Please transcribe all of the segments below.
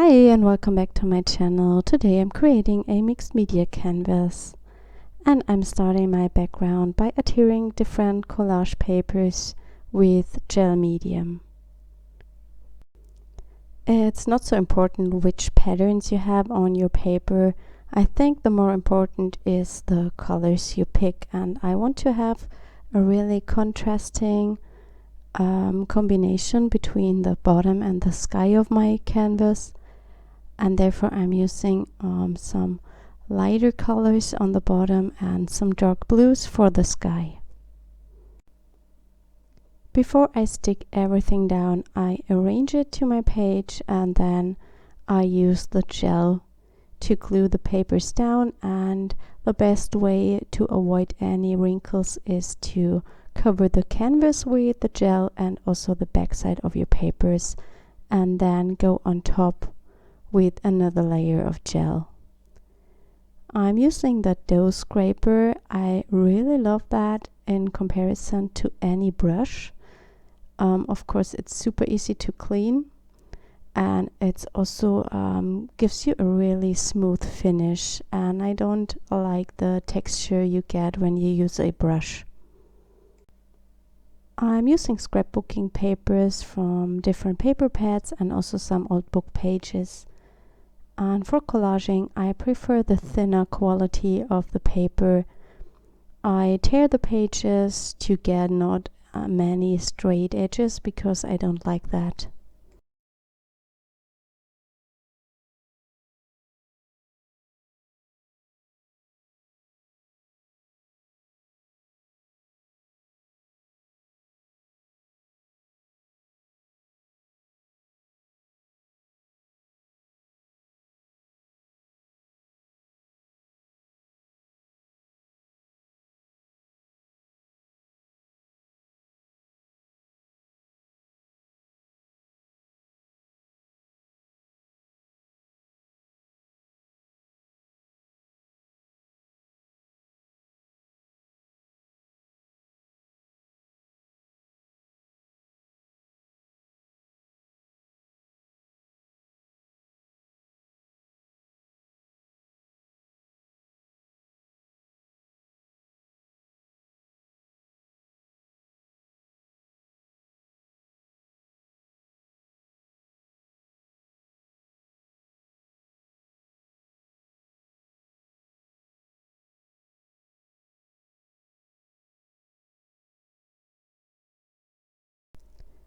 Hi and welcome back to my channel. Today I'm creating a mixed media canvas and I'm starting my background by adhering different collage papers with gel medium. It's not so important which patterns you have on your paper. I think the more important is the colors you pick, and I want to have a really contrasting combination between the bottom and the sky of my canvas, and therefore I'm using some lighter colors on the bottom and some dark blues for the sky. Before I stick everything down, I arrange it to my page and then I use the gel to glue the papers down, and the best way to avoid any wrinkles is to cover the canvas with the gel and also the backside of your papers, and then go on top with another layer of gel. I'm using the dough scraper. I really love that in comparison to any brush. Of course, it's super easy to clean, and it's also gives you a really smooth finish, and I don't like the texture you get when you use a brush. I'm using scrapbooking papers from different paper pads and also some old book pages. And for collaging, I prefer the thinner quality of the paper. I tear the pages to get not many straight edges because I don't like that.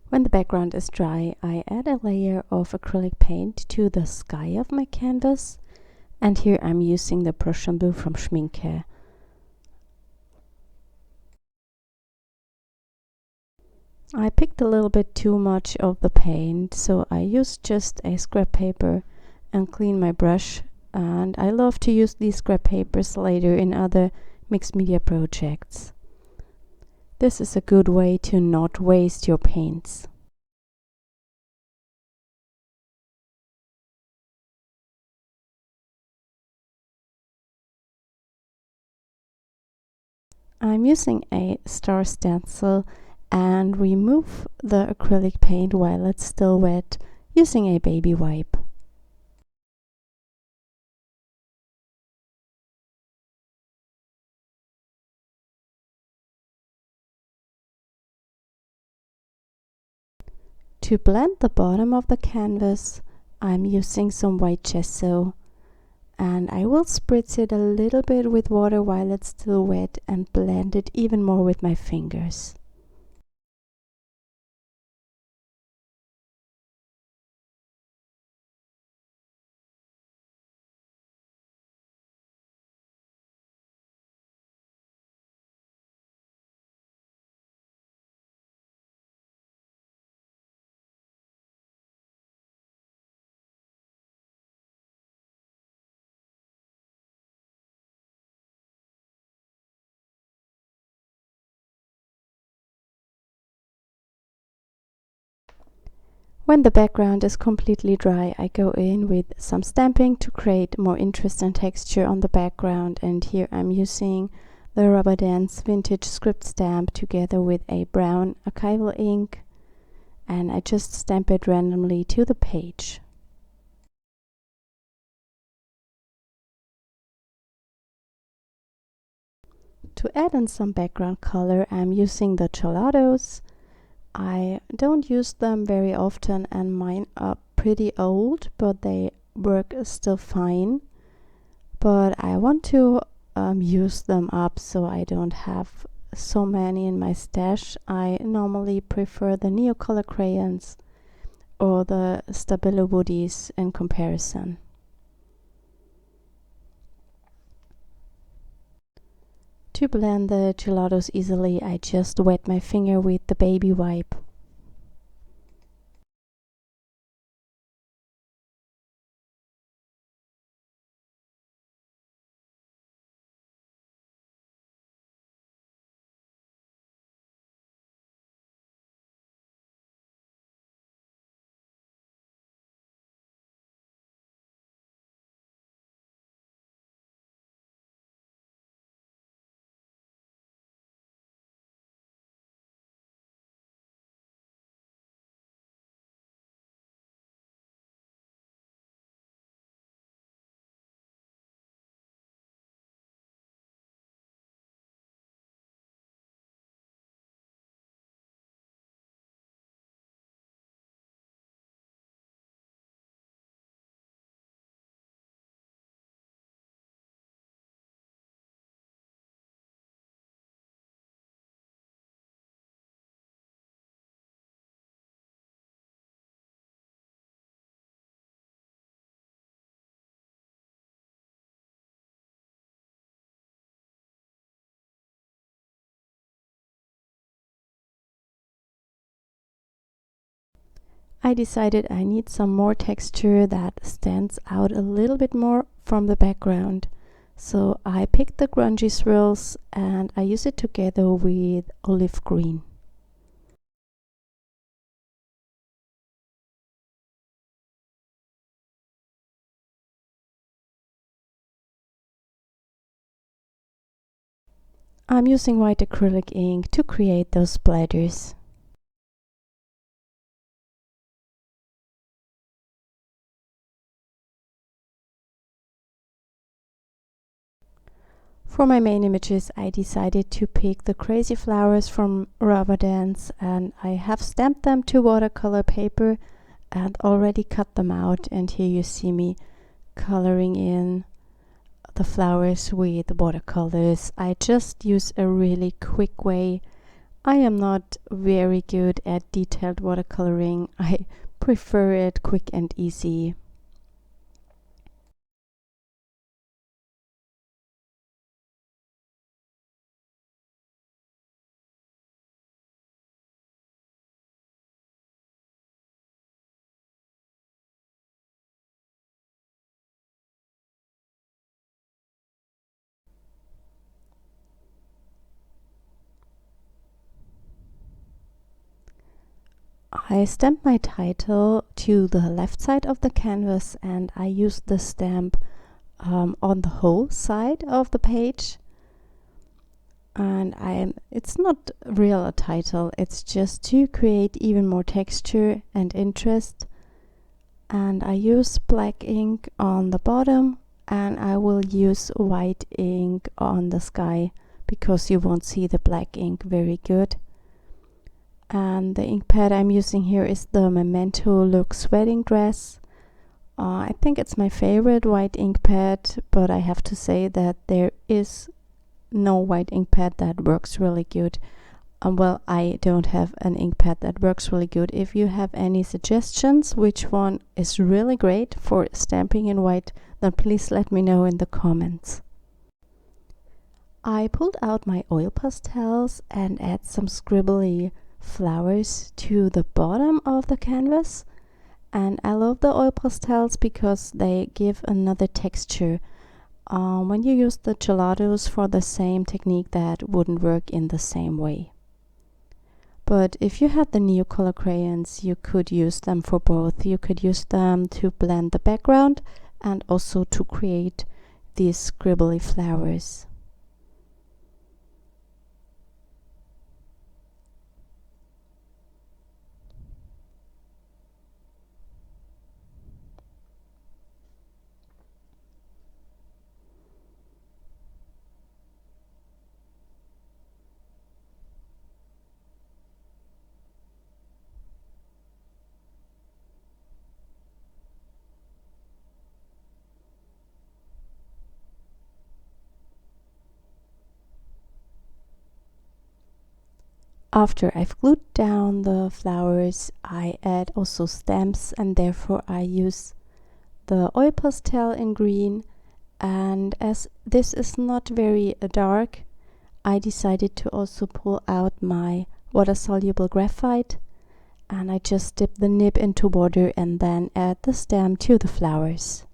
When the background is dry, I add a layer of acrylic paint to the sky of my canvas, and here I'm using the Prussian blue from Schminke. I picked a little bit too much of the paint, so I used just a scrap paper and clean my brush, and I love to use these scrap papers later in other mixed media projects. This is a good way to not waste your paints. I'm using a star stencil and remove the acrylic paint while it's still wet using a baby wipe. To blend the bottom of the canvas, I'm using some white gesso, and I will spritz it a little bit with water while it's still wet and blend it even more with my fingers. When the background is completely dry, I go in with some stamping to create more interest and texture on the background, and here I'm using the Rubber Dance Vintage Script stamp together with a brown Archival ink, and I just stamp it randomly to the page. To add in some background color, I'm using the Gelatos. I don't use them very often and mine are pretty old, but they work still fine. But I want to use them up so I don't have so many in my stash. I normally prefer the Neocolor crayons or the Stabilo woodies in comparison. To blend the Gelatos easily, I just wet my finger with the baby wipe. I decided I need some more texture that stands out a little bit more from the background. So I picked the grungy swirls and I use it together with olive green. I'm using white acrylic ink to create those splatters. For my main images, I decided to pick the crazy flowers from Rubber Dance, and I have stamped them to watercolor paper and already cut them out, and here you see me coloring in the flowers with watercolors. I just use a really quick way. I am not very good at detailed watercoloring. I prefer it quick and easy. I stamped my title to the left side of the canvas and I used the stamp on the whole side of the page. And it's not real a title, it's just to create even more texture and interest. And I use black ink on the bottom and I will use white ink on the sky because you won't see the black ink very good. And the ink pad I'm using here is the Memento Luxe wedding dress. I think it's my favorite white ink pad, but I have to say that there is no white ink pad that works really good. Well, I don't have an ink pad that works really good. If you have any suggestions which one is really great for stamping in white, then please let me know in the comments. I pulled out my oil pastels and add some scribbly flowers to the bottom of the canvas, and I love the oil pastels because they give another texture. When you use the Gelatos for the same technique, that wouldn't work in the same way. But if you had the Neocolor crayons, you could use them for both. You could use them to blend the background and also to create these scribbly flowers. After I've glued down the flowers, I add also stamps, and therefore I use the oil pastel in green. And as this is not very dark, I decided to also pull out my water-soluble graphite, and I just dip the nib into water and then add the stamp to the flowers.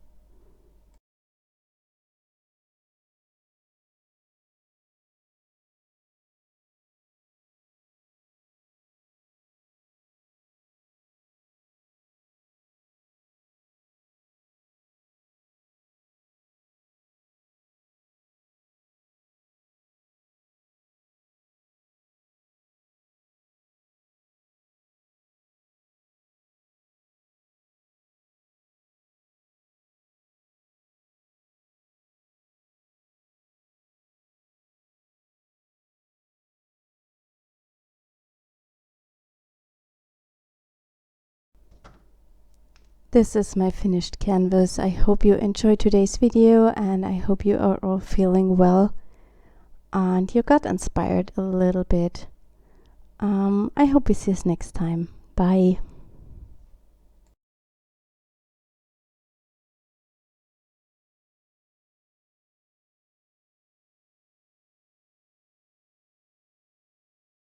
This is my finished canvas. I hope you enjoyed today's video, and I hope you are all feeling well and you got inspired a little bit. I hope we see us next time. Bye.